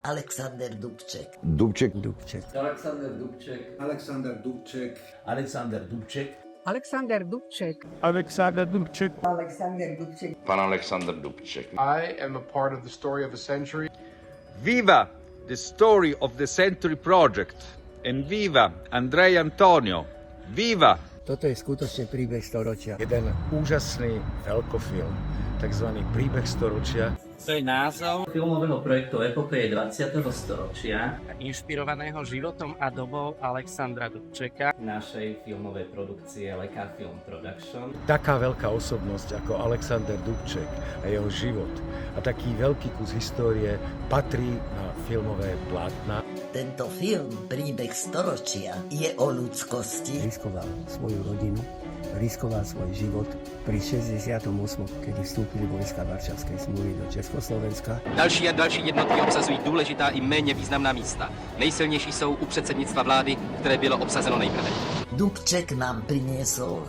Alexander Dubček. Dubček. Alexander Dubček. Alexander Dubček. Alexander Dubček. Alexander Dubček. Alexander Dubček. Alexander Dubček. Pan Alexander Dubček. I am a part of the story of a century. Viva the story of the Century Project and viva Andrea Antonio. Viva! Toto je skutočne príbeh storočia. Jeden úžasný veľkofilm, takzvaný príbeh storočia. To je názov filmového projektu Epopeje 20. storočia, inšpirovaného životom a dobou Alexandra Dubčeka, našej filmovej produkcie Lekár Film Production. Taká veľká osobnosť ako Alexander Dubček a jeho život a taký veľký kus histórie patrí na filmové plátna. Tento film, príbeh storočia, je o ľudskosti. Riskoval svoju rodinu, riskoval svoj život pri 68., kedy vstúpili vojska Varšavskej zmluvy do Československa. Další a další jednotky obsazují důležitá i méně významná místa. Nejsilnější jsou u předsednictva vlády, které bylo obsazeno nejprve. Dubček nám priniesol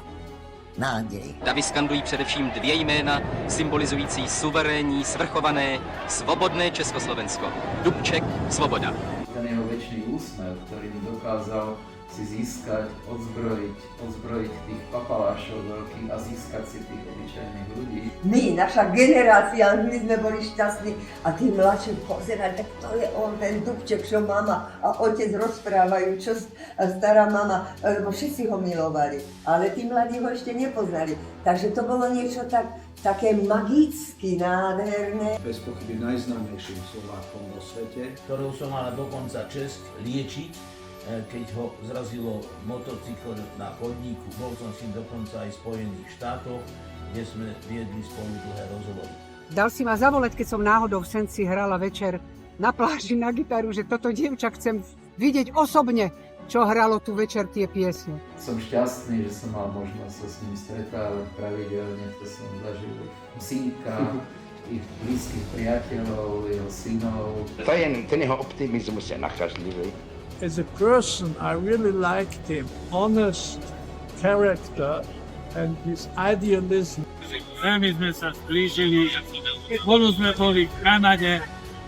nádej. Davy skandují především dvě jména, symbolizující suverénní, svrchované, svobodné Československo. Dubček, svoboda. Ten jeho väčší úsmev, ktorý mi dokázal si získať, odzbrojiť tých papalášov veľkých a získať si tých obyčajných ľudí. My, naša generácia, my sme boli šťastní a tí mladší pozerali, tak to je on, ten Dubček, čo mama a otec rozprávajú, čo stará mama, lebo všetci ho milovali, ale tí mladí ho ešte nepoznali. Takže to bolo niečo také magicky nádherné. Bez pochyby najznámejším Slovákom vo svete. Ktorou som mala dokonca čest liečiť, keď ho zrazilo motocykl na chodníku. Bol som s ním dokonca aj v Spojených štátoch, kde sme viedli spolu dlhé rozhovory. Dal si ma zavolať, keď som náhodou v Senci hrala večer na pláži na gitaru, že toto dievča chcem vidieť osobne, čo hralo tu večer tie piesne. Som šťastný, že som mal možnosť sa s ním stretávať pravidelne, to som zažil synka, ich blízkych priateľov, jeho synov. Ten jeho optimizmus je nakažlivý. As a person, I really liked him. Honest character and his idealism. Veľmi sme sa zblížili. Spolu sme boli v Kanade,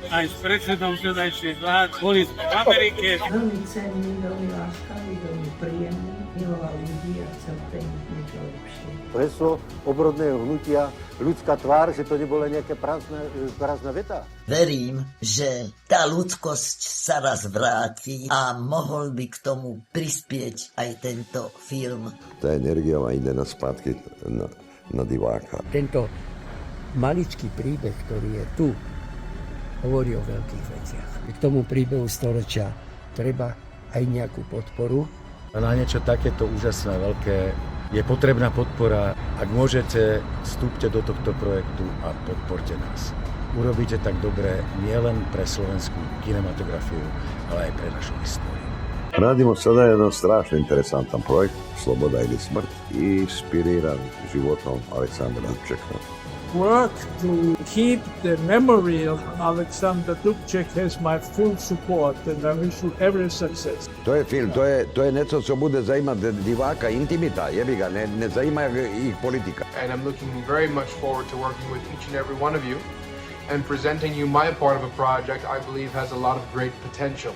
aj s predsedom vtedajšej vlády. Boli sme v Amerike. Veľmi cenný, veľmi láskavý, veľmi príjemný, miloval ľudí a chcel pre nich niečo lepšie. Heslo obrodného hnutia ľudská tvár, že to nebola nejaká prázdna veta. Verím, že tá ľudskosť sa raz vráti a mohol by k tomu prispieť aj tento film. Tá energia má ide na spátky na diváka. Tento maličký príbeh, ktorý je tu, hovorí o veľkých veciach. K tomu príbehu storočia treba aj nejakú podporu. A na niečo takéto úžasné, veľké je potrebná podpora. Ak môžete, vstúpte do tohto projektu a podporte nás. Urobíte tak dobre nielen pre slovenskú kinematografiu, ale aj pre našu históriu. Radimo sada jedan strašno interesantan projekt, Sloboda ili smrt, inspiriran životom Aleksandra Dubčeka. Work to keep the memory of Alexander Dubček has my full support and I wish you every success. To je film, to je něco, co bude zajímat diváka, intimita, jebi ga, ne zajíma ih politika. And I'm looking very much forward to working with each and every one of you and presenting you my part of a project I believe has a lot of great potential.